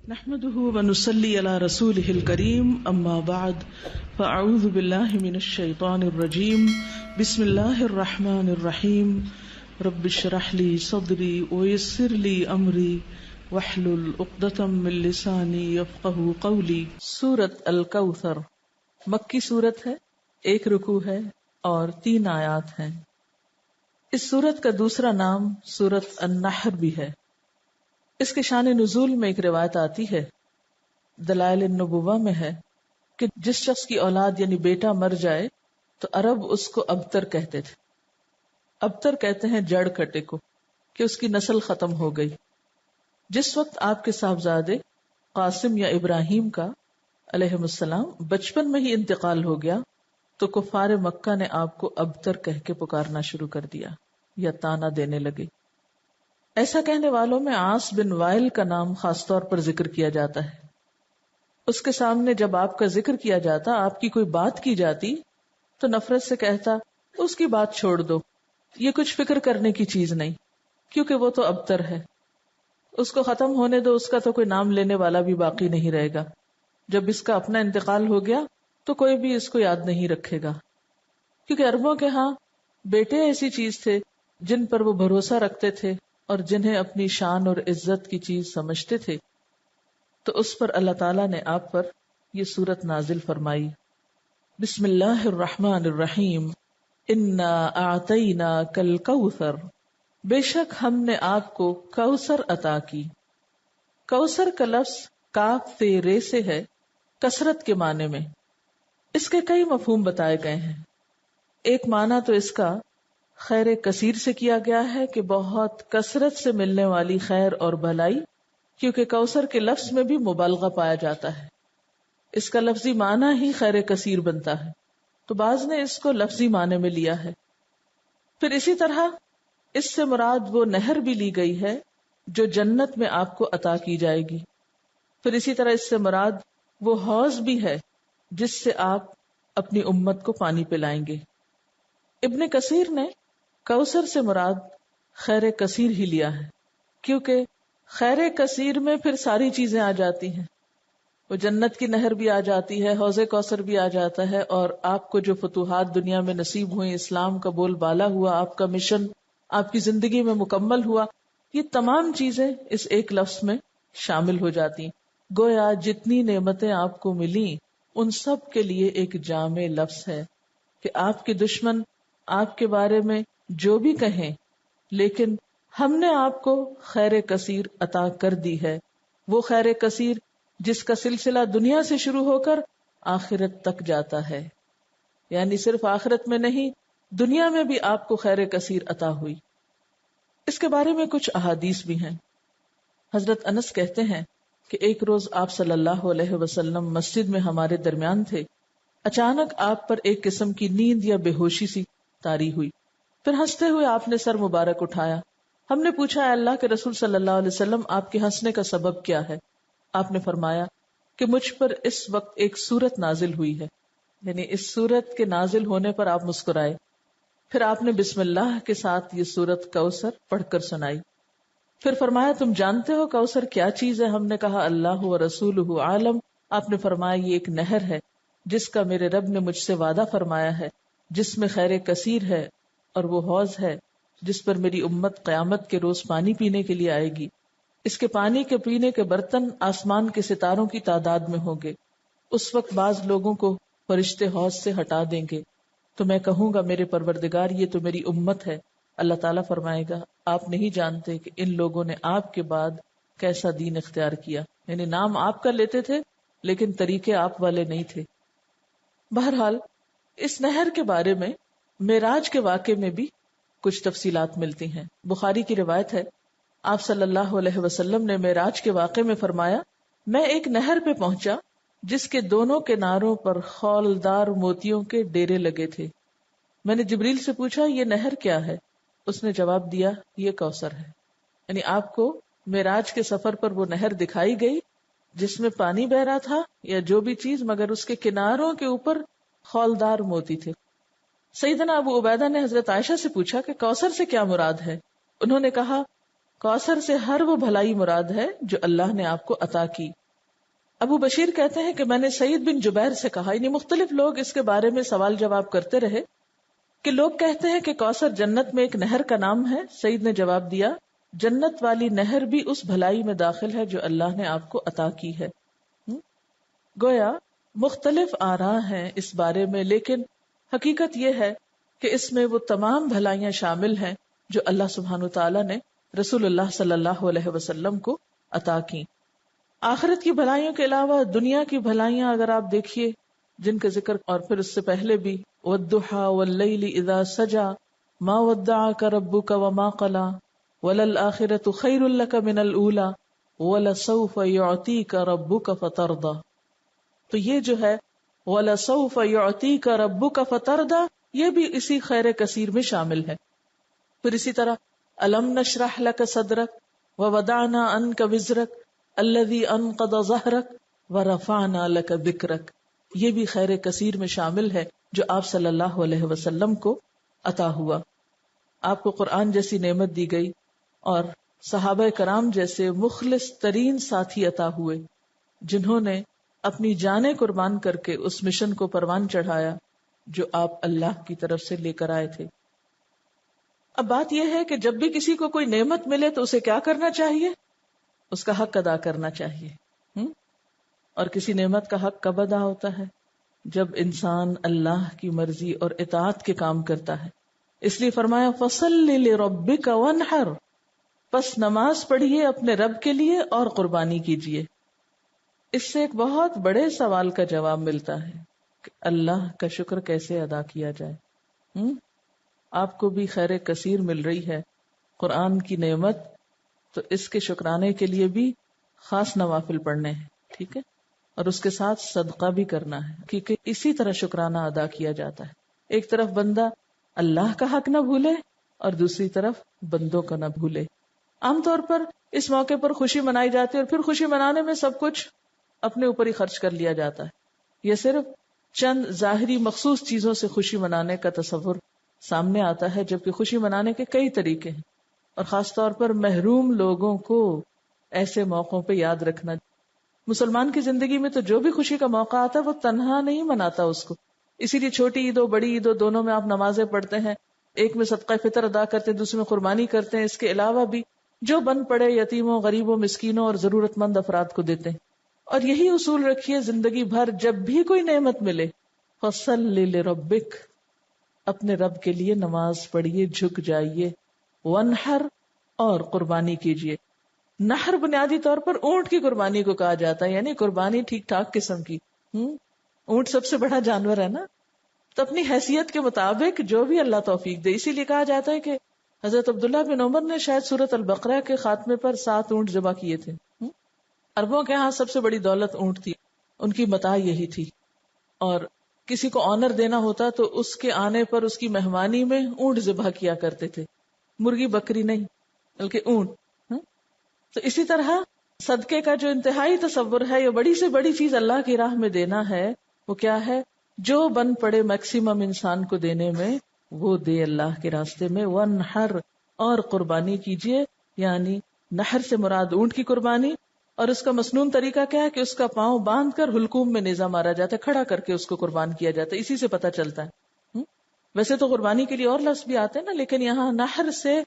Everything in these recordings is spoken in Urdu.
نحمده ونصلي على رسوله الكريم اما بعد فاعوذ بالله من الشيطان الرجيم بسم الله الرحمن الرحيم رب اشرح لي صدري ويسر لي امري واحلل عقدة من لساني يفقهوا قولي۔ سورۃ الکوثر مکی سورت ہے، 1 رکوع ہے اور 3 آیات ہیں۔ اس سورت کا دوسرا نام سورۃ النحر بھی ہے۔ اس کے شان نزول میں ایک روایت آتی ہے، دلائل النبوہ میں ہے کہ جس شخص کی اولاد یعنی بیٹا مر جائے تو عرب اس کو ابتر کہتے تھے۔ ابتر کہتے ہیں جڑ کٹے کو، کہ اس کی نسل ختم ہو گئی۔ جس وقت آپ کے صاحبزادے قاسم یا ابراہیم کا علیہ السلام بچپن میں ہی انتقال ہو گیا تو کفار مکہ نے آپ کو ابتر کہہ کے پکارنا شروع کر دیا یا طعنہ دینے لگے۔ ایسا کہنے والوں میں عاص بن وائل کا نام خاص طور پر ذکر کیا جاتا ہے۔ اس کے سامنے جب آپ کا ذکر کیا جاتا، آپ کی کوئی بات کی جاتی تو نفرت سے کہتا اس کی بات چھوڑ دو، یہ کچھ فکر کرنے کی چیز نہیں، کیونکہ وہ تو ابتر ہے، اس کو ختم ہونے دو، اس کا تو کوئی نام لینے والا بھی باقی نہیں رہے گا۔ جب اس کا اپنا انتقال ہو گیا تو کوئی بھی اس کو یاد نہیں رکھے گا، کیونکہ عربوں کے ہاں بیٹے ایسی چیز تھے جن پر وہ بھروسہ رکھتے تھے اور جنہیں اپنی شان اور عزت کی چیز سمجھتے تھے۔ تو اس پر اللہ تعالیٰ نے آپ پر یہ سورت نازل فرمائی۔ بسم اللہ الرحمن الرحیم، انا اعطیناک الکوثر، بے شک ہم نے آپ کو کوثر عطا کی۔ کوثر کا لفظ کاف سے رے سے ہے، کثرت کے معنی میں۔ اس کے کئی مفہوم بتائے گئے ہیں۔ ایک معنی تو اس کا خیر کثیر سے کیا گیا ہے کہ بہت کثرت سے ملنے والی خیر اور بھلائی، کیونکہ کوثر کے لفظ میں بھی مبالغہ پایا جاتا ہے، اس کا لفظی معنی ہی خیر کثیر بنتا ہے، تو بعض نے اس کو لفظی معنی میں لیا ہے۔ پھر اسی طرح اس سے مراد وہ نہر بھی لی گئی ہے جو جنت میں آپ کو عطا کی جائے گی۔ پھر اسی طرح اس سے مراد وہ حوض بھی ہے جس سے آپ اپنی امت کو پانی پلائیں گے۔ ابن کثیر نے کوثر سے مراد خیر کثیر ہی لیا ہے، کیونکہ خیر کثیر میں پھر ساری چیزیں آ جاتی ہیں، وہ جنت کی نہر بھی آ جاتی ہے، حوض کوثر بھی آ جاتا ہے، اور آپ کو جو فتوحات دنیا میں نصیب ہوئیں، اسلام کا بول بالا ہوا، آپ کا مشن آپ کی زندگی میں مکمل ہوا، یہ تمام چیزیں اس ایک لفظ میں شامل ہو جاتی ہیں۔ گویا جتنی نعمتیں آپ کو ملیں ان سب کے لیے ایک جامع لفظ ہے کہ آپ کے دشمن آپ کے بارے میں جو بھی کہیں، لیکن ہم نے آپ کو خیر کثیر عطا کر دی ہے، وہ خیر کثیر جس کا سلسلہ دنیا سے شروع ہو کر آخرت تک جاتا ہے، یعنی صرف آخرت میں نہیں، دنیا میں بھی آپ کو خیر کثیر عطا ہوئی۔ اس کے بارے میں کچھ احادیث بھی ہیں۔ حضرت انس کہتے ہیں کہ ایک روز آپ صلی اللہ علیہ وسلم مسجد میں ہمارے درمیان تھے، اچانک آپ پر ایک قسم کی نیند یا بے ہوشی سی طاری ہوئی، پھر ہنستے ہوئے آپ نے سر مبارک اٹھایا۔ ہم نے پوچھا، اے اللہ کے رسول صلی اللہ علیہ وسلم، آپ کے ہنسنے کا سبب کیا ہے؟ آپ نے فرمایا کہ مجھ پر اس وقت ایک سورت نازل ہوئی ہے، یعنی اس سورت کے نازل ہونے پر آپ مسکرائے۔ پھر آپ نے بسم اللہ کے ساتھ یہ سورت کوثر پڑھ کر سنائی۔ پھر فرمایا، تم جانتے ہو کوثر کیا چیز ہے؟ ہم نے کہا اللہ و رسولہ عالم۔ آپ نے فرمایا یہ ایک نہر ہے جس کا میرے رب نے مجھ سے وعدہ فرمایا ہے، جس میں خیر کثیر ہے، اور وہ حوض ہے جس پر میری امت قیامت کے روز پانی پینے کے لیے آئے گی۔ اس کے پانی کے پینے کے برتن آسمان کے ستاروں کی تعداد میں ہوں گے۔ اس وقت بعض لوگوں کو فرشتے حوض سے ہٹا دیں گے تو میں کہوں گا میرے پروردگار یہ تو میری امت ہے۔ اللہ تعالیٰ فرمائے گا آپ نہیں جانتے کہ ان لوگوں نے آپ کے بعد کیسا دین اختیار کیا، یعنی نام آپ کا لیتے تھے لیکن طریقے آپ والے نہیں تھے۔ بہرحال اس نہر کے بارے میں معراج کے واقعے میں بھی کچھ تفصیلات ملتی ہیں۔ بخاری کی روایت ہے، آپ صلی اللہ علیہ وسلم نے معراج کے واقعے میں فرمایا، میں ایک نہر پہ پہنچا جس کے دونوں کناروں پر خولدار موتیوں کے ڈیرے لگے تھے۔ میں نے جبریل سے پوچھا یہ نہر کیا ہے؟ اس نے جواب دیا یہ کوثر ہے۔ یعنی آپ کو معراج کے سفر پر وہ نہر دکھائی گئی جس میں پانی بہ رہا تھا یا جو بھی چیز، مگر اس کے کناروں کے اوپر خولدار موتی تھے۔ سیدنا ابو عبیدہ نے حضرت عائشہ سے پوچھا کہ کوثر سے کیا مراد ہے؟ انہوں نے کہا کوثر سے ہر وہ بھلائی مراد ہے جو اللہ نے آپ کو عطا کی۔ ابو بشیر کہتے ہیں کہ میں نے سعید بن جبیر سے کہا، یعنی مختلف لوگ اس کے بارے میں سوال جواب کرتے رہے کہ لوگ کہتے ہیں کہ کوثر جنت میں ایک نہر کا نام ہے۔ سعید نے جواب دیا، جنت والی نہر بھی اس بھلائی میں داخل ہے جو اللہ نے آپ کو عطا کی ہے۔ گویا مختلف آراء ہیں اس بارے میں، لیکن حقیقت یہ ہے کہ اس میں وہ تمام بھلائیاں شامل ہیں جو اللہ سبحانہ وتعالی نے رسول اللہ صلی اللہ علیہ وسلم کو عطا کی۔ آخرت کی بھلائیوں کے علاوہ دنیا کی بھلائیاں اگر آپ دیکھیے جن کا ذکر اور پھر اس سے پہلے بھی وَالضُّحَىٰ وَاللَّيْلِ إِذَا سَجَىٰ مَا وَدَّعَكَ رَبُّكَ وَمَا قَلَىٰ وَلَلْآخِرَةُ خَيْرٌ لَكَ مِنَ الْأُولَىٰ وَلَسَوْفَ يُعْطِيكَ رَبُّكَ فَتَرْضَىٰ۔ تو یہ جو ہے وَلَسَوْفَ يُعْطِيكَ رَبُّكَ فَتَرْضَىٰ یہ بھی اسی خیر کثیر میں شامل ہے۔ پھر اسی طرح أَلَمْ نَشْرَحْ لَكَ صَدْرَكَ وَوَضَعْنَا عَنْكَ وِزْرَكَ الَّذِي أَنقَضَ ظَهْرَكَ وَرَفَعْنَا لَكَ ذِكْرَكَ یہ بھی خیر کثیر میں شامل ہے جو آپ صلی اللہ علیہ وسلم کو عطا ہوا۔ آپ کو قرآن جیسی نعمت دی گئی اور صحابہ کرام جیسے مخلص ترین ساتھی عطا ہوئے جنہوں نے اپنی جانیں قربان کر کے اس مشن کو پروان چڑھایا جو آپ اللہ کی طرف سے لے کر آئے تھے۔ اب بات یہ ہے کہ جب بھی کسی کو کوئی نعمت ملے تو اسے کیا کرنا چاہیے؟ اس کا حق ادا کرنا چاہیے۔ اور کسی نعمت کا حق کب ادا ہوتا ہے؟ جب انسان اللہ کی مرضی اور اطاعت کے کام کرتا ہے۔ اس لیے فرمایا فَصَلِّ لِرَبِّكَ وَانْحَرْ پس نماز پڑھیے اپنے رب کے لیے اور قربانی کیجیے۔ اس سے ایک بہت بڑے سوال کا جواب ملتا ہے کہ اللہ کا شکر کیسے ادا کیا جائے۔ آپ کو بھی خیر کثیر مل رہی ہے قرآن کی نعمت، تو اس کے شکرانے کے لیے بھی خاص نوافل پڑھنے ہیں، ٹھیک ہے، اور اس کے ساتھ صدقہ بھی کرنا ہے، کیونکہ اسی طرح شکرانہ ادا کیا جاتا ہے۔ ایک طرف بندہ اللہ کا حق نہ بھولے اور دوسری طرف بندوں کا نہ بھولے۔ عام طور پر اس موقع پر خوشی منائی جاتی ہے اور پھر خوشی منانے میں سب کچھ اپنے اوپر ہی خرچ کر لیا جاتا ہے۔ یہ صرف چند ظاہری مخصوص چیزوں سے خوشی منانے کا تصور سامنے آتا ہے، جبکہ خوشی منانے کے کئی طریقے ہیں، اور خاص طور پر محروم لوگوں کو ایسے موقعوں پہ یاد رکھنا۔ مسلمان کی زندگی میں تو جو بھی خوشی کا موقع آتا ہے وہ تنہا نہیں مناتا اس کو، اسی لیے چھوٹی عید و بڑی عید و دونوں میں آپ نمازیں پڑھتے ہیں، ایک میں صدقہ فطر ادا کرتے ہیں، دوسرے میں قربانی کرتے ہیں، اس کے علاوہ بھی جو بن پڑے یتیموں، غریبوں، مسکینوں اور ضرورت مند افراد کو دیتے ہیں۔ اور یہی اصول رکھیے زندگی بھر، جب بھی کوئی نعمت ملے فَصَلِّ لِرَبِّكَ اپنے رب کے لیے نماز پڑھیے، جھک جائیے، وَانْحَرْ اور قربانی کیجیے۔ نحر بنیادی طور پر اونٹ کی قربانی کو کہا جاتا ہے، یعنی قربانی ٹھیک ٹھاک قسم کی۔ اونٹ سب سے بڑا جانور ہے نا، تو اپنی حیثیت کے مطابق جو بھی اللہ توفیق دے۔ اسی لیے کہا جاتا ہے کہ حضرت عبداللہ بن عمر نے شاید سورۃ البقرہ کے خاتمے پر 7 اونٹ ذبح کیے تھے۔ عربوں کے ہاں سب سے بڑی دولت اونٹ تھی، ان کی متاع یہی تھی، اور کسی کو آنر دینا ہوتا تو اس کے آنے پر اس کی مہمانی میں اونٹ ذبح کیا کرتے تھے، مرغی بکری نہیں بلکہ اونٹ۔ تو اسی طرح صدقے کا جو انتہائی تصور ہے، یہ بڑی سے بڑی چیز اللہ کی راہ میں دینا ہے، وہ کیا ہے؟ جو بن پڑے میکسیمم انسان کو دینے میں وہ دے اللہ کے راستے میں۔ وَانْحَرْ اور قربانی کیجیے، یعنی نحر سے مراد اونٹ کی قربانی، اور اس کا مسنون طریقہ کیا ہے کہ اس کا پاؤں باندھ کر حلقوم میں نیزہ مارا جاتا ہے، کھڑا کر کے اس کو قربان کیا جاتا ہے، اسی سے پتہ چلتا ہے۔ ویسے تو قربانی کے لیے اور لفظ بھی آتے ہیں نا، لیکن یہاں نحر سے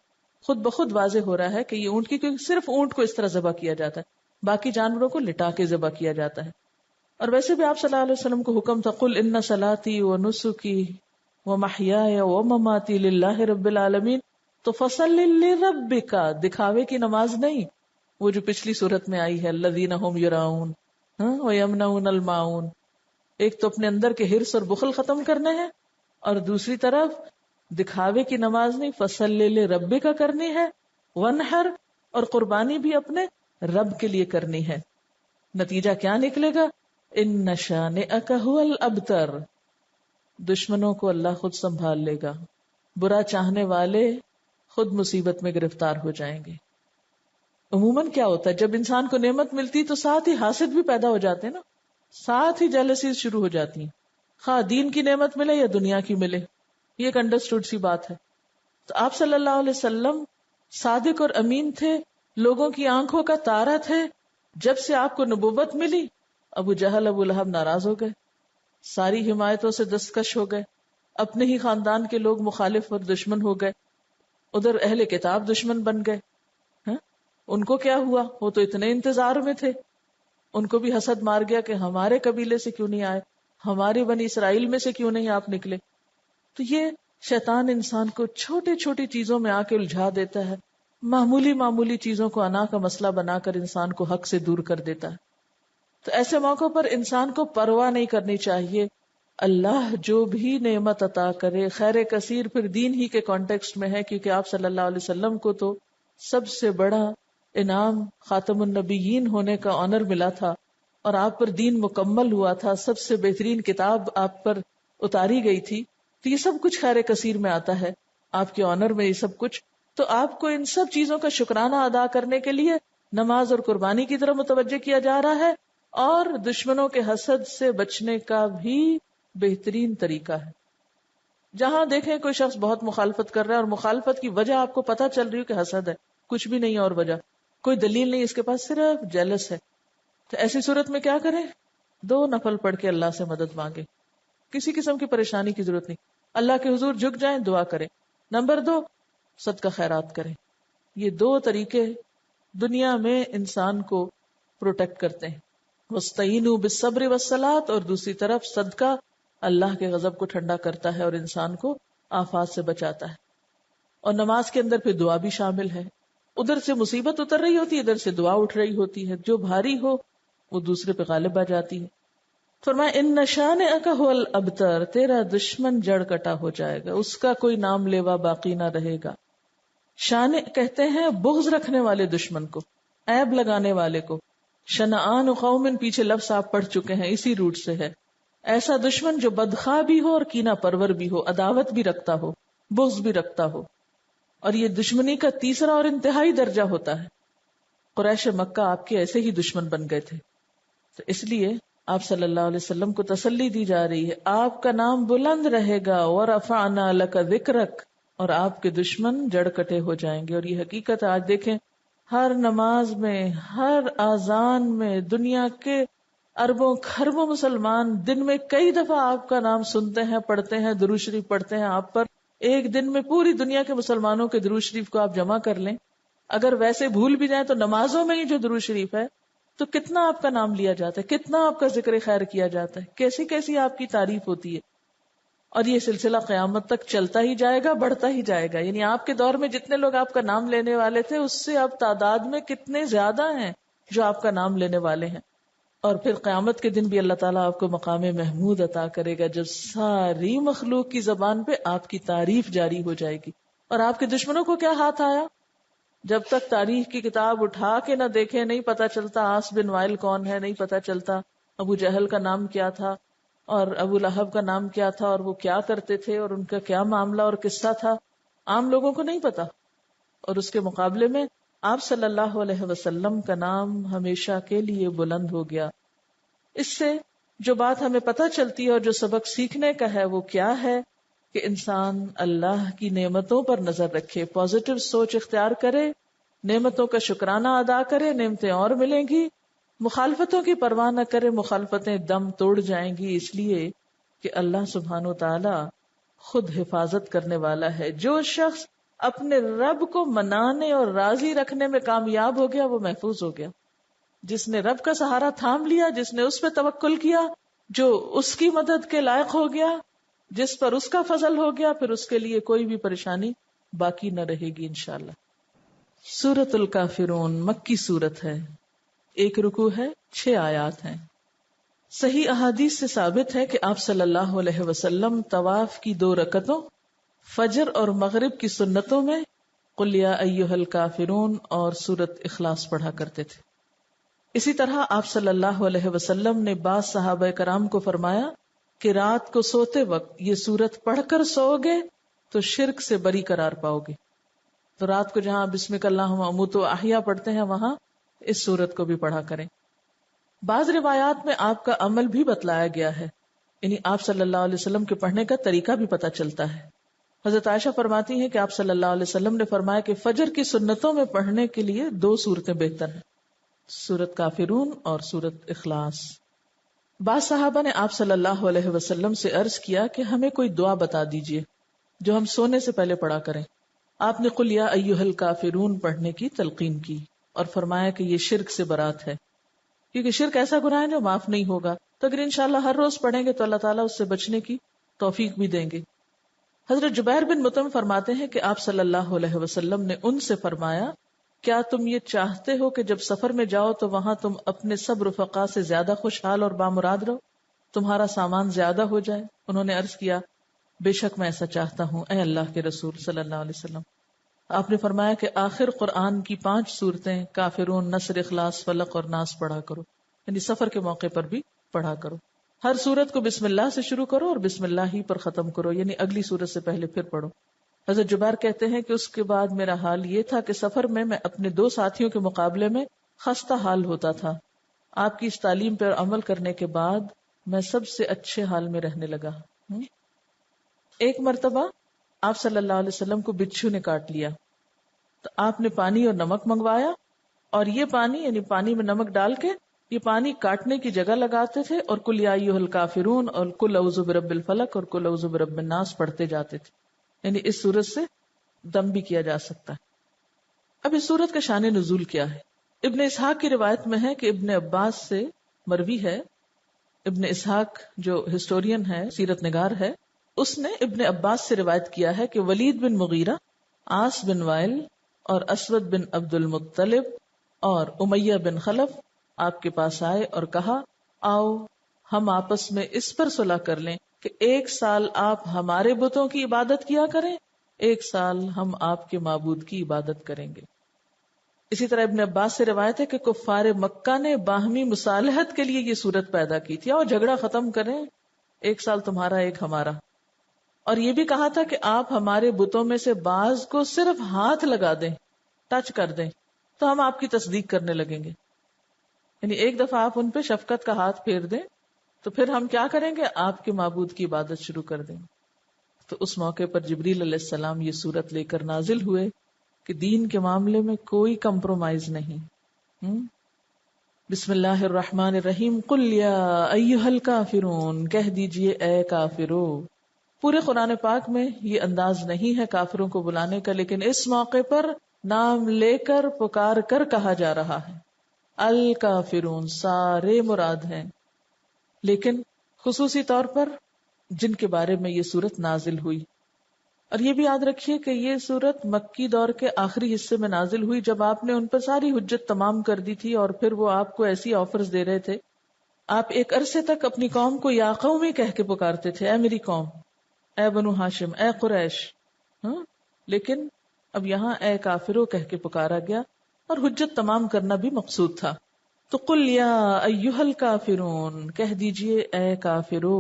خود بخود واضح ہو رہا ہے کہ یہ اونٹ کی، کیونکہ صرف اونٹ کو اس طرح ذبح کیا جاتا ہے، باقی جانوروں کو لٹا کے ذبح کیا جاتا ہے۔ اور ویسے بھی آپ صلی اللہ علیہ وسلم کو حکم تھا قُلْ إِنَّ صَلَاتِي وَنُسُكِي وَمَحْيَايَ وَمَمَاتِي لِلَّهِ رَبِّ الْعَالَمِينَ، تو فَصَلِّ لِرَبِّكَ دکھاوے کی نماز نہیں، وہ جو پچھلی صورت میں آئی ہے الذین ھم یراؤن ویمنعون الماعون۔ ایک تو اپنے اندر کے حرص اور بخل ختم کرنے ہیں، اور دوسری طرف دکھاوے کی نماز نہیں، فصلی لربک کرنی ہے، ونحر اور قربانی بھی اپنے رب کے لیے کرنی ہے۔ نتیجہ کیا نکلے گا؟ ان شانئک ھو الابتر، دشمنوں کو اللہ خود سنبھال لے گا، برا چاہنے والے خود مصیبت میں گرفتار ہو جائیں گے۔ عموماً کیا ہوتا ہے جب انسان کو نعمت ملتی تو ساتھ ہی حاسد بھی پیدا ہو جاتے ہیں نا، ساتھ ہی جیلسیز شروع ہو جاتی ہیں، خواہ دین کی نعمت ملے یا دنیا کی ملے، یہ ایک انڈرسٹوڈ سی بات ہے۔ تو آپ صلی اللہ علیہ وسلم صادق اور امین تھے، لوگوں کی آنکھوں کا تارا تھے. جب سے آپ کو نبوت ملی، ابو جہل ابو لہب ناراض ہو گئے، ساری حمایتوں سے دستکش ہو گئے، اپنے ہی خاندان کے لوگ مخالف اور دشمن ہو گئے، ادھر اہل کتاب دشمن بن گئے. ہاں؟ ان کو کیا ہوا؟ وہ تو اتنے انتظار میں تھے. ان کو بھی حسد مار گیا کہ ہمارے قبیلے سے کیوں نہیں آئے، ہمارے بنی اسرائیل میں سے کیوں نہیں آپ نکلے. تو یہ شیطان انسان کو چھوٹی چھوٹی چیزوں میں آ کے الجھا دیتا ہے، معمولی معمولی چیزوں کو انا کا مسئلہ بنا کر انسان کو حق سے دور کر دیتا ہے. تو ایسے موقع پر انسان کو پرواہ نہیں کرنی چاہیے. اللہ جو بھی نعمت عطا کرے، خیر کثیر پھر دین ہی کے کانٹیکسٹ میں ہے، کیونکہ آپ صلی اللہ علیہ وسلم کو تو سب سے بڑا انعام خاتم النبیین ہونے کا آنر ملا تھا، اور آپ پر دین مکمل ہوا تھا، سب سے بہترین کتاب آپ پر اتاری گئی تھی. تو یہ سب کچھ خیر کثیر میں آتا ہے، آپ کے آنر میں یہ سب کچھ. تو آپ کو ان سب چیزوں کا شکرانہ ادا کرنے کے لیے نماز اور قربانی کی طرف متوجہ کیا جا رہا ہے، اور دشمنوں کے حسد سے بچنے کا بھی بہترین طریقہ ہے. جہاں دیکھیں کوئی شخص بہت مخالفت کر رہا ہے اور مخالفت کی وجہ آپ کو پتہ چل رہی ہو کہ حسد ہے، کچھ بھی نہیں اور وجہ کوئی دلیل نہیں، اس کے پاس صرف جیلس ہے، تو ایسی صورت میں کیا کریں؟ 2 نفل پڑھ کے اللہ سے مدد مانگے. کسی قسم کی پریشانی کی ضرورت نہیں، اللہ کے حضور جھک جائیں، دعا کریں. نمبر 2، صدقہ خیرات کریں. یہ 2 طریقے دنیا میں انسان کو پروٹیکٹ کرتے ہیں. وَاسْتَعِینُوا بِالصَّبْرِ وَالصَّلَاةِ، اور دوسری طرف صدقہ اللہ کے غضب کو ٹھنڈا کرتا ہے اور انسان کو آفات سے بچاتا ہے. اور نماز کے اندر پھر دعا بھی شامل ہے. ادھر سے مصیبت اتر رہی ہوتی ہے، ادھر سے دعا اٹھ رہی ہوتی ہے، جو بھاری ہو وہ دوسرے پہ غالب آ جاتی ہے. فرمایا ان شانئک ھو الابتر، تیرا دشمن جڑ کٹا ہو جائے گا، اس کا کوئی نام لیوا باقی نہ رہے گا. شانئ کہتے ہیں بغض رکھنے والے دشمن کو، عیب لگانے والے کو. شنآن قوم پیچھے لفظ آپ پڑھ چکے ہیں، اسی روٹ سے ہے. ایسا دشمن جو بدخواہ بھی ہو اور کینہ پرور بھی ہو، عداوت بھی رکھتا ہو، بغض بھی رکھتا ہو. اور یہ دشمنی کا تیسرا اور انتہائی درجہ ہوتا ہے. قریش مکہ آپ کے ایسے ہی دشمن بن گئے تھے. تو اس لیے آپ صلی اللہ علیہ وسلم کو تسلی دی جا رہی ہے، آپ کا نام بلند رہے گا، وَرَفَعْنَا لَكَ ذِكْرَكَ، اور آپ کے دشمن جڑ کٹے ہو جائیں گے. اور یہ حقیقت آج دیکھیں ہر نماز میں، ہر اذان میں، دنیا کے اربوں خربوں مسلمان دن میں کئی دفعہ آپ کا نام سنتے ہیں، پڑھتے ہیں، درود شریف پڑھتے ہیں آپ پر. ایک دن میں پوری دنیا کے مسلمانوں کے درود شریف کو آپ جمع کر لیں، اگر ویسے بھول بھی جائیں تو نمازوں میں ہی جو درود شریف ہے تو کتنا آپ کا نام لیا جاتا ہے، کتنا آپ کا ذکر خیر کیا جاتا ہے، کیسی کیسی آپ کی تعریف ہوتی ہے. اور یہ سلسلہ قیامت تک چلتا ہی جائے گا، بڑھتا ہی جائے گا. یعنی آپ کے دور میں جتنے لوگ آپ کا نام لینے والے تھے اس سے اب تعداد میں کتنے زیادہ ہیں جو آپ کا نام لینے والے ہیں. اور پھر قیامت کے دن بھی اللہ تعالیٰ آپ کو مقام محمود عطا کرے گا، جب ساری مخلوق کی زبان پہ آپ کی تعریف جاری ہو جائے گی. اور آپ کے دشمنوں کو کیا ہاتھ آیا؟ جب تک تاریخ کی کتاب اٹھا کے نہ دیکھے نہیں پتا چلتا عاص بن وائل کون ہے، نہیں پتا چلتا ابو جہل کا نام کیا تھا اور ابو لہب کا نام کیا تھا اور وہ کیا کرتے تھے اور ان کا کیا معاملہ اور قصہ تھا، عام لوگوں کو نہیں پتا. اور اس کے مقابلے میں آپ صلی اللہ علیہ وسلم کا نام ہمیشہ کے لیے بلند ہو گیا. اس سے جو بات ہمیں پتہ چلتی ہے اور جو سبق سیکھنے کا ہے وہ کیا ہے کہ انسان اللہ کی نعمتوں پر نظر رکھے، پازیٹو سوچ اختیار کرے، نعمتوں کا شکرانہ ادا کرے، نعمتیں اور ملیں گی. مخالفتوں کی پرواہ نہ کرے، مخالفتیں دم توڑ جائیں گی، اس لیے کہ اللہ سبحانہ و تعالی خود حفاظت کرنے والا ہے. جو شخص اپنے رب کو منانے اور راضی رکھنے میں کامیاب ہو گیا وہ محفوظ ہو گیا. جس نے رب کا سہارا تھام لیا، جس نے اس پہ توکل کیا، جو اس کی مدد کے لائق ہو گیا، جس پر اس کا فضل ہو گیا، پھر اس کے لیے کوئی بھی پریشانی باقی نہ رہے گی انشاءاللہ. سورۃ الکافرون مکی سورت ہے، 1 رکوع ہے، 6 آیات ہیں. صحیح احادیث سے ثابت ہے کہ آپ صلی اللہ علیہ وسلم طواف کی 2 رکعتوں، فجر اور مغرب کی سنتوں میں قل یا ایھا الکافرون اور سورۃ اخلاص پڑھا کرتے تھے. اسی طرح آپ صلی اللہ علیہ وسلم نے بعض صحابہ کرام کو فرمایا کہ رات کو سوتے وقت یہ سورت پڑھ کر سو گے تو شرک سے بری قرار پاؤ گے. تو رات کو جہاں بسمک اللہم اموت و احیا پڑھتے ہیں وہاں اس سورت کو بھی پڑھا کریں. بعض روایات میں آپ کا عمل بھی بتلایا گیا ہے، یعنی آپ صلی اللہ علیہ وسلم کے پڑھنے کا طریقہ بھی پتہ چلتا ہے. حضرت عائشہ فرماتی ہیں کہ آپ صلی اللہ علیہ وسلم نے فرمایا کہ فجر کی سنتوں میں پڑھنے کے لیے 2 صورتیں بہتر ہیں، سورت کافرون اور سورت اخلاص۔ بعض صحابہ نے آپ صلی اللہ علیہ وسلم سے عرض کیا کہ ہمیں کوئی دعا بتا دیجئے جو ہم سونے سے پہلے پڑھا کریں۔ آپ نے قل یا ایھا الکافرون پڑھنے کی تلقین کی اور فرمایا کہ یہ شرک سے برات ہے، کیونکہ شرک ایسا گناہ ہے جو معاف نہیں ہوگا، تو اگر انشاءاللہ ہر روز پڑھیں گے تو اللہ تعالیٰ اس سے بچنے کی توفیق بھی دیں گے۔ حضرت جبیر بن مطعم فرماتے ہیں کہ آپ صلی اللہ علیہ وسلم نے ان سے فرمایا کیا تم یہ چاہتے ہو کہ جب سفر میں جاؤ تو وہاں تم اپنے سب رفقا سے زیادہ خوشحال اور بامراد رہو، تمہارا سامان زیادہ ہو جائے؟ انہوں نے عرض کیا بے شک میں ایسا چاہتا ہوں اے اللہ کے رسول صلی اللہ علیہ وسلم۔ آپ نے فرمایا کہ آخر قرآن کی 5 صورتیں کافرون، نصر، اخلاص، فلق اور ناس پڑھا کرو، یعنی سفر کے موقع پر بھی پڑھا کرو۔ ہر سورت کو بسم اللہ سے شروع کرو اور بسم اللہ ہی پر ختم کرو، یعنی اگلی سورت سے پہلے پھر پڑھو۔ حضرت جبیر کہتے ہیں کہ اس کے بعد میرا حال یہ تھا کہ سفر میں اپنے 2 ساتھیوں کے مقابلے میں خستہ حال ہوتا تھا۔ آپ کی اس تعلیم پر عمل کرنے کے بعد میں سب سے اچھے حال میں رہنے لگا۔ ایک مرتبہ آپ صلی اللہ علیہ وسلم کو بچھو نے کاٹ لیا تو آپ نے پانی اور نمک منگوایا، اور یہ پانی یعنی پانی میں نمک ڈال کے یہ پانی کاٹنے کی جگہ لگاتے تھے اور قل یا ایھا الکافرون اور قل اعوذ برب الفلق اور قل اعوذ برب الناس پڑھتے جاتے تھے، یعنی اس سورت سے دم بھی کیا جا سکتا ہے۔ اب اس سورت کا شان نزول کیا ہے؟ ابن اسحاق کی روایت میں ہے کہ ابن عباس سے مروی ہے، ابن اسحاق جو ہسٹورین ہے، سیرت نگار ہے، اس نے ابن عباس سے روایت کیا ہے کہ ولید بن مغیرہ، عاص بن وائل اور اسود بن عبد المطلب اور امیہ بن خلف آپ کے پاس آئے اور کہا آؤ ہم آپس میں اس پر صلح کر لیں کہ 1 سال آپ ہمارے بتوں کی عبادت کیا کریں، 1 سال ہم آپ کے معبود کی عبادت کریں گے۔ اسی طرح ابن عباس سے روایت ہے کہ کفار مکہ نے باہمی مصالحت کے لیے یہ صورت پیدا کی تھی، اور جھگڑا ختم کریں، 1 سال تمہارا 1 ہمارا، اور یہ بھی کہا تھا کہ آپ ہمارے بتوں میں سے بعض کو صرف ہاتھ لگا دیں، ٹچ کر دیں، تو ہم آپ کی تصدیق کرنے لگیں گے، یعنی 1 دفعہ آپ ان پہ شفقت کا ہاتھ پھیر دیں تو پھر ہم کیا کریں گے، آپ کے معبود کی عبادت شروع کر دیں۔ تو اس موقع پر جبریل علیہ السلام یہ سورت لے کر نازل ہوئے کہ دین کے معاملے میں کوئی کمپرومائز نہیں۔ بسم اللہ الرحمن الرحیم، قل یا ایھا الکافرون، کہہ دیجئے اے کافرو۔ پورے قرآن پاک میں یہ انداز نہیں ہے کافروں کو بلانے کا، لیکن اس موقع پر نام لے کر پکار کر کہا جا رہا ہے۔ الکافرون سارے مراد ہیں، لیکن خصوصی طور پر جن کے بارے میں یہ سورت نازل ہوئی۔ اور یہ بھی یاد رکھیے کہ یہ سورت مکی دور کے آخری حصے میں نازل ہوئی، جب آپ نے ان پر ساری حجت تمام کر دی تھی، اور پھر وہ آپ کو ایسی آفرز دے رہے تھے۔ آپ ایک عرصے تک اپنی قوم کو یا قومی کہہ کے پکارتے تھے، اے میری قوم، اے بنو ہاشم، اے قریش، لیکن اب یہاں اے کافرو کہہ کے پکارا گیا، اور حجت تمام کرنا بھی مقصود تھا۔ تو قل یا ایھا الکافرون، کہہ دیجئے اے کافرو،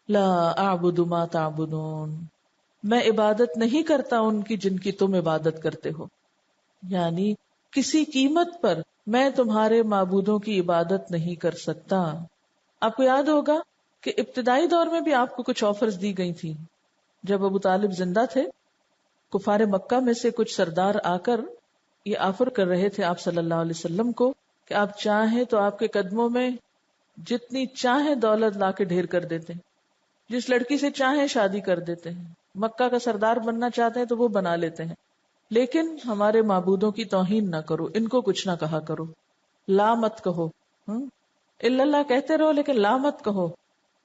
لا اعبد ما تعبدون، میں عبادت نہیں کرتا ان کی جن کی تم عبادت کرتے ہو، یعنی کسی قیمت پر میں تمہارے معبودوں کی عبادت نہیں کر سکتا۔ آپ کو یاد ہوگا کہ ابتدائی دور میں بھی آپ کو کچھ آفرز دی گئی تھی۔ جب ابو طالب زندہ تھے، کفار مکہ میں سے کچھ سردار آ کر یہ آفر کر رہے تھے آپ صلی اللہ علیہ وسلم کو کہ آپ چاہیں تو آپ کے قدموں میں جتنی چاہیں دولت لا کے ڈھیر کر دیتے ہیں، جس لڑکی سے چاہیں شادی کر دیتے ہیں، مکہ کا سردار بننا چاہتے ہیں تو وہ بنا لیتے ہیں، لیکن ہمارے معبودوں کی توہین نہ کرو، ان کو کچھ نہ کہا کرو، لا مت کہو، الا اللہ کہتے رہو لیکن لا مت کہو،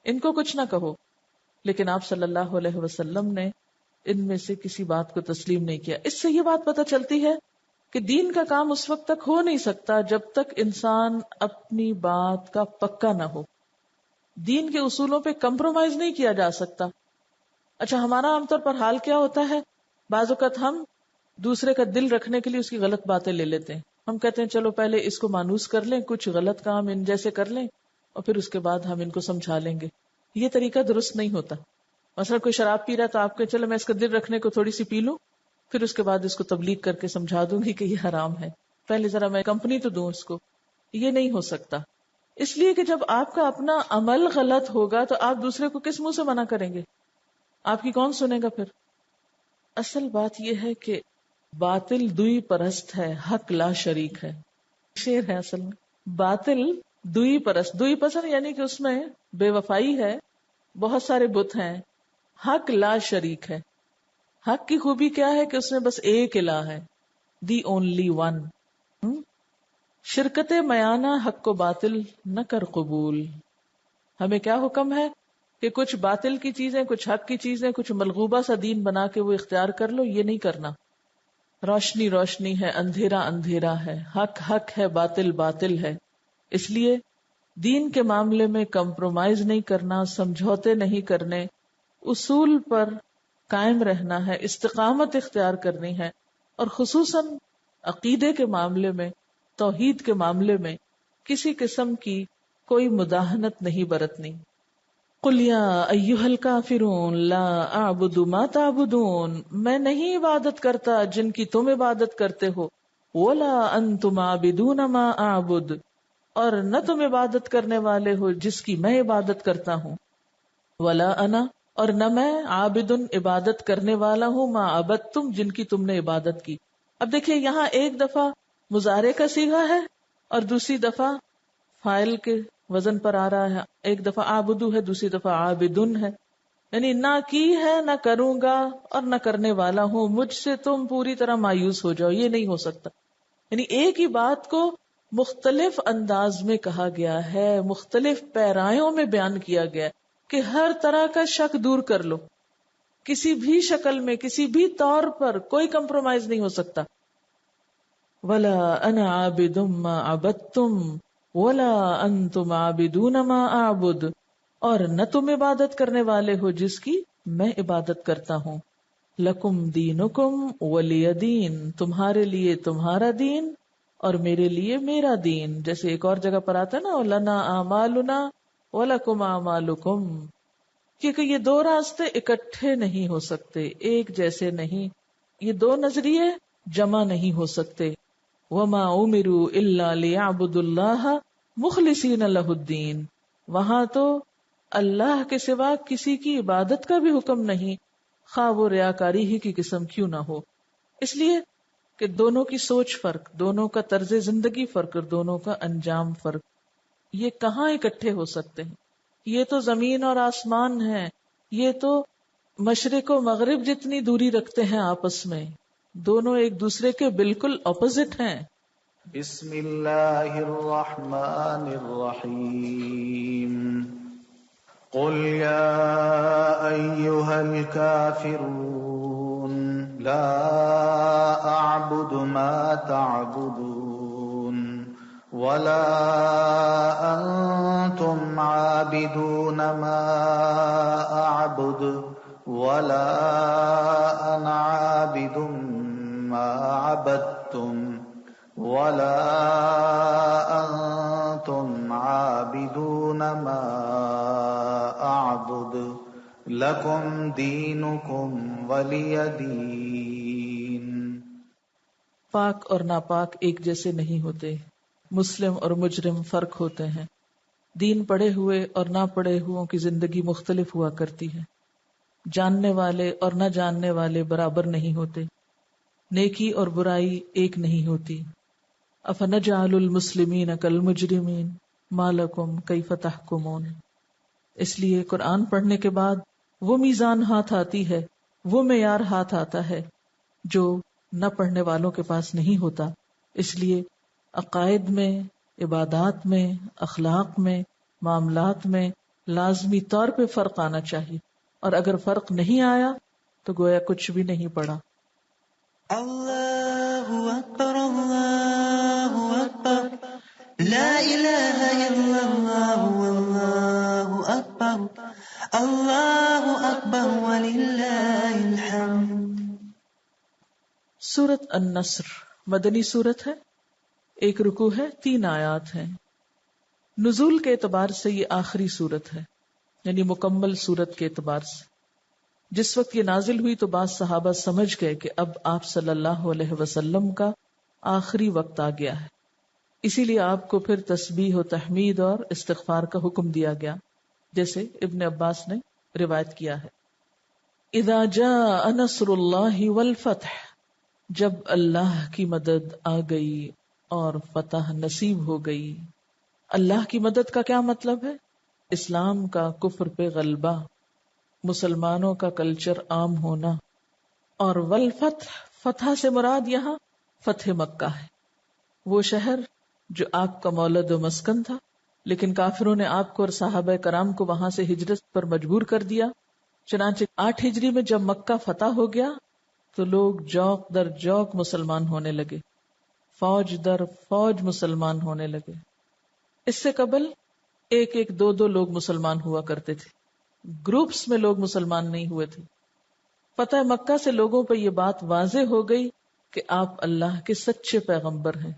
ان کو کچھ نہ کہو۔ لیکن آپ صلی اللہ علیہ وسلم نے ان میں سے کسی بات کو تسلیم نہیں کیا۔ اس سے یہ بات پتہ چلتی ہے کہ دین کا کام اس وقت تک ہو نہیں سکتا جب تک انسان اپنی بات کا پکا نہ ہو۔ دین کے اصولوں پہ کمپرومائز نہیں کیا جا سکتا۔ اچھا، ہمارا عام طور پر حال کیا ہوتا ہے، بعض اوقات ہم دوسرے کا دل رکھنے کے لیے اس کی غلط باتیں لے لیتے ہیں۔ ہم کہتے ہیں چلو پہلے اس کو مانوس کر لیں، کچھ غلط کام ان جیسے کر لیں، اور پھر اس کے بعد ہم ان کو سمجھا لیں گے۔ یہ طریقہ درست نہیں ہوتا۔ مثلا کوئی شراب پی رہا تو آپ کے چلو میں اس کا دل رکھنے کو تھوڑی سی پی لوں، پھر اس کے بعد اس کو تبلیغ کر کے سمجھا دوں گی کہ یہ حرام ہے، پہلے ذرا میں کمپنی تو دوں اس کو۔ یہ نہیں ہو سکتا، اس لیے کہ جب آپ کا اپنا عمل غلط ہوگا تو آپ دوسرے کو کس منہ سے منع کریں گے؟ آپ کی کون سنے گا پھر؟ اصل بات یہ ہے کہ باطل دوئی پرست ہے، حق لا شریک ہے. شعر ہے اصل میں. باطل دوئی پرست، دوئی پسند یعنی کہ اس میں بے وفائی ہے، بہت سارے بت ہیں. حق لا شریک ہے. حق کی خوبی کیا ہے کہ اس میں بس ایک الہ ہے، دی اونلی ون. شرکت میانہ حق کو باطل نہ کر قبول. ہمیں کیا حکم ہے کہ کچھ باطل کی چیزیں، کچھ حق کی چیزیں، کچھ ملغوبہ سا دین بنا کے وہ اختیار کر لو، یہ نہیں کرنا. روشنی روشنی ہے، اندھیرا اندھیرا ہے، حق حق ہے، باطل باطل ہے. اس لیے دین کے معاملے میں کمپرومائز نہیں کرنا، سمجھوتے نہیں کرنے، اصول پر قائم رہنا ہے، استقامت اختیار کرنی ہے. اور خصوصاً عقیدے کے معاملے میں، توحید کے معاملے میں کسی قسم کی کوئی مداہنت نہیں برتنی. قل یا ایھا الکافرون لا اعبد ما تعبدون، میں نہیں عبادت کرتا جن کی تم عبادت کرتے ہو. ولا انتم عابدون ما اعبد، اور نہ تم عبادت کرنے والے ہو جس کی میں عبادت کرتا ہوں. ولا انا، اور نہ میں عابدن عبادت کرنے والا ہوں، ما عبدتم جن کی تم نے عبادت کی. اب دیکھیے یہاں ایک دفعہ مضارع کا صیغہ ہے اور دوسری دفعہ فاعل کے وزن پر آ رہا ہے. ایک دفعہ عابدو ہے، دوسری دفعہ عابدن ہے. یعنی نہ کی ہے، نہ کروں گا، اور نہ کرنے والا ہوں. مجھ سے تم پوری طرح مایوس ہو جاؤ، یہ نہیں ہو سکتا. یعنی ایک ہی بات کو مختلف انداز میں کہا گیا ہے، مختلف پیرایوں میں بیان کیا گیا ہے کہ ہر طرح کا شک دور کر لو. کسی بھی شکل میں، کسی بھی طور پر کوئی کمپرومائز نہیں ہو سکتا. وَلَا أَنَا عَابِدٌ مَا عَبَدتُّمْ وَلَا أَنْتُمْ عَابِدُونَ مَا أَعْبُدُ، اور نہ تم عبادت کرنے والے ہو جس کی میں عبادت کرتا ہوں. لَكُمْ دِينُكُمْ وَلِيَ دِينٌ، تمہارے لیے تمہارا دین اور میرے لیے میرا دین. جیسے ایک اور جگہ پر آتا ہے نا لَنَا أَعْمَالُنَا وَلَكُمْ أَعْمَالُكُمْ، کیونکہ یہ دو راستے اکٹھے نہیں ہو سکتے، ایک جیسے نہیں. یہ دو نظریے جمع نہیں ہو سکتے. وَمَا أُمِرُوا إِلَّا لِيَعْبُدُوا اللَّهَ مُخْلِصِينَ لَهُ الدِّينَ، وہاں تو اللہ کے سوا کسی کی عبادت کا بھی حکم نہیں، خواہ وہ ریاکاری ہی کی قسم کیوں نہ ہو. اس لیے کہ دونوں کی سوچ فرق، دونوں کا طرز زندگی فرق، اور دونوں کا انجام فرق. یہ کہاں اکٹھے ہو سکتے ہیں؟ یہ تو زمین اور آسمان ہے، یہ تو مشرق و مغرب جتنی دوری رکھتے ہیں آپس میں. دونوں ایک دوسرے کے بالکل اپوزٹ ہیں. بسم اللہ الرحمن الرحیم. قل یا ایھا الکافرون لا اعبد ما تعبدون ولا انتم عابدون ما اعبد ولا انا عابد ما عبدتم ولا انتم عابدون ما اعبد لکم دینکم ولی دین. پاک اور ناپاک ایک جیسے نہیں ہوتے، مسلم اور مجرم فرق ہوتے ہیں. دین پڑھے ہوئے اور نہ پڑھے ہوئوں کی زندگی مختلف ہوا کرتی ہے. جاننے والے اور نہ جاننے والے برابر نہیں ہوتے. نیکی اور برائی ایک نہیں ہوتی. افنجعل المسلمین کالمجرمین ما لکم کیف تحکمون. اس لیے قرآن پڑھنے کے بعد وہ میزان ہاتھ آتی ہے، وہ معیار ہاتھ آتا ہے جو نہ پڑھنے والوں کے پاس نہیں ہوتا. اس لیے عقائد میں، عبادات میں، اخلاق میں، معاملات میں لازمی طور پہ فرق آنا چاہیے، اور اگر فرق نہیں آیا تو گویا کچھ بھی نہیں پڑھا. اللہ اکبر اللہ اکبر لا الہ الا اللہ واللہ اکبر اللہ اکبر وللہ الحمد. سورۃ النصر مدنی سورت ہے، ایک رکوع ہے، 3 آیات ہیں. نزول کے اعتبار سے یہ آخری سورت ہے، یعنی مکمل سورت کے اعتبار سے. جس وقت یہ نازل ہوئی تو بعض صحابہ سمجھ گئے کہ اب آپ صلی اللہ علیہ وسلم کا آخری وقت آ گیا ہے، اسی لیے آپ کو پھر تسبیح و تحمید اور استغفار کا حکم دیا گیا، جیسے ابن عباس نے روایت کیا ہے. اذا جاء نصر اللہ والفتح، جب اللہ کی مدد آ گئی اور فتح نصیب ہو گئی. اللہ کی مدد کا کیا مطلب ہے؟ اسلام کا کفر پہ غلبہ، مسلمانوں کا کلچر عام ہونا. اور والفتح، فتح سے مراد یہاں فتح مکہ ہے، وہ شہر جو آپ کا مولد و مسکن تھا، لیکن کافروں نے آپ کو اور صحابہ کرام کو وہاں سے ہجرت پر مجبور کر دیا. چنانچہ 8 ہجری میں جب مکہ فتح ہو گیا تو لوگ جوق در جوق مسلمان ہونے لگے، فوج در فوج مسلمان ہونے لگے. اس سے قبل 1-2 لوگ مسلمان ہوا کرتے تھے، گروپس میں لوگ مسلمان نہیں ہوئے تھے. فتح مکہ سے لوگوں پہ یہ بات واضح ہو گئی کہ آپ اللہ کے سچے پیغمبر ہیں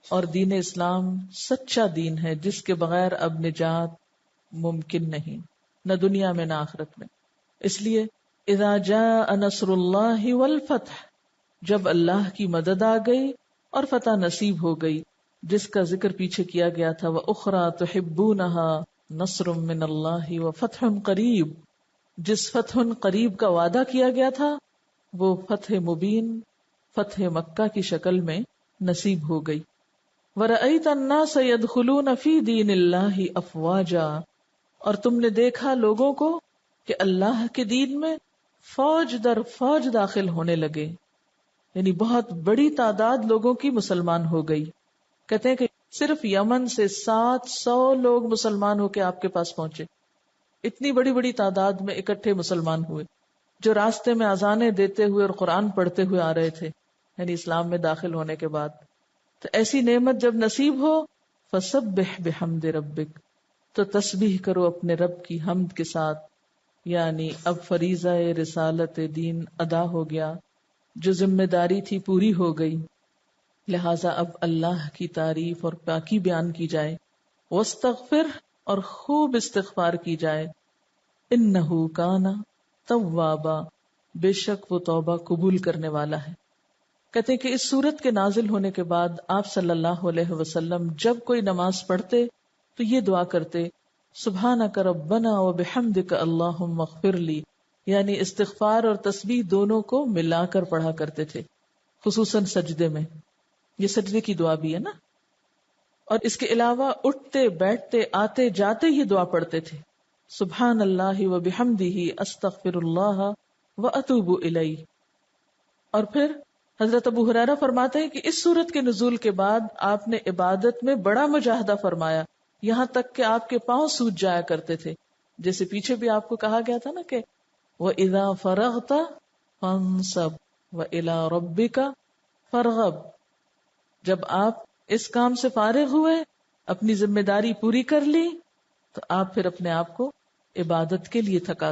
اور دین اسلام سچا دین ہے جس کے بغیر اب نجات ممکن نہیں، نہ دنیا میں نہ آخرت میں. اس لیے اذا جاء نصر اللہ والفتح، جب اللہ کی مدد آ گئی اور فتح نصیب ہو گئی، جس کا ذکر پیچھے کیا گیا تھا. وَأُخْرَى تُحِبُّونَهَا نَصْرٌ مِّنَ اللَّهِ وَفَتْحٌ قَرِيبٌ، جس فتح قریب کا وعدہ کیا گیا تھا وہ فتح مبین، فتح مکہ کی شکل میں نصیب ہو گئی. وَرَأَيْتَ النَّاسَ يَدْخُلُونَ فِي دِينِ اللَّهِ أَفْوَاجًا، اور تم نے دیکھا لوگوں کو کہ اللہ کے دین میں فوج در فوج داخل ہونے لگے، یعنی بہت بڑی تعداد لوگوں کی مسلمان ہو گئی. کہتے ہیں کہ صرف یمن سے 700 لوگ مسلمان ہو کے آپ کے پاس پہنچے. اتنی بڑی بڑی تعداد میں اکٹھے مسلمان ہوئے جو راستے میں اذانیں دیتے ہوئے اور قرآن پڑھتے ہوئے آ رہے تھے، یعنی اسلام میں داخل ہونے کے بعد. تو ایسی نعمت جب نصیب ہو فسبح بحمد ربک، تو تسبیح کرو اپنے رب کی حمد کے ساتھ. یعنی اب فریضہ رسالت دین ادا ہو گیا، جو ذمہ داری تھی پوری ہو گئی، لہٰذا اب اللہ کی تعریف اور پاکی بیان کی جائے. واستغفر، اور خوب استغفار کی جائے. انہ کان توابا، بے شک وہ توبہ قبول کرنے والا ہے. کہتے ہیں کہ اس سورت کے نازل ہونے کے بعد آپ صلی اللہ علیہ وسلم جب کوئی نماز پڑھتے تو یہ دعا کرتے، سبحانک ربنا وبحمدک اللہم اغفر لی، یعنی استغفار اور تسبیح دونوں کو ملا کر پڑھا کرتے تھے، خصوصاً سجدے میں. یہ سجدے کی دعا بھی ہے نا. اور اس کے علاوہ اٹھتے بیٹھتے آتے جاتے یہ دعا پڑھتے تھے، سبحان اللہ وبحمدہ استغفر اللہ واتوب الیہ. اور پھر حضرت ابو ہریرہ فرماتے ہیں کہ اس سورت کے نزول کے بعد آپ نے عبادت میں بڑا مجاہدہ فرمایا، یہاں تک کہ آپ کے پاؤں سوج جایا کرتے تھے. جیسے پیچھے بھی آپ کو کہا گیا تھا نا کہ وَإِذَا فَرَغْتَ فَانْصَبْ وَإِلَىٰ رَبِّكَ فَارْغَب، جب آپ اس کام سے فارغ ہوئے، اپنی ذمہ داری پوری کر لی، تو آپ پھر اپنے آپ کو عبادت کے لیے تھکا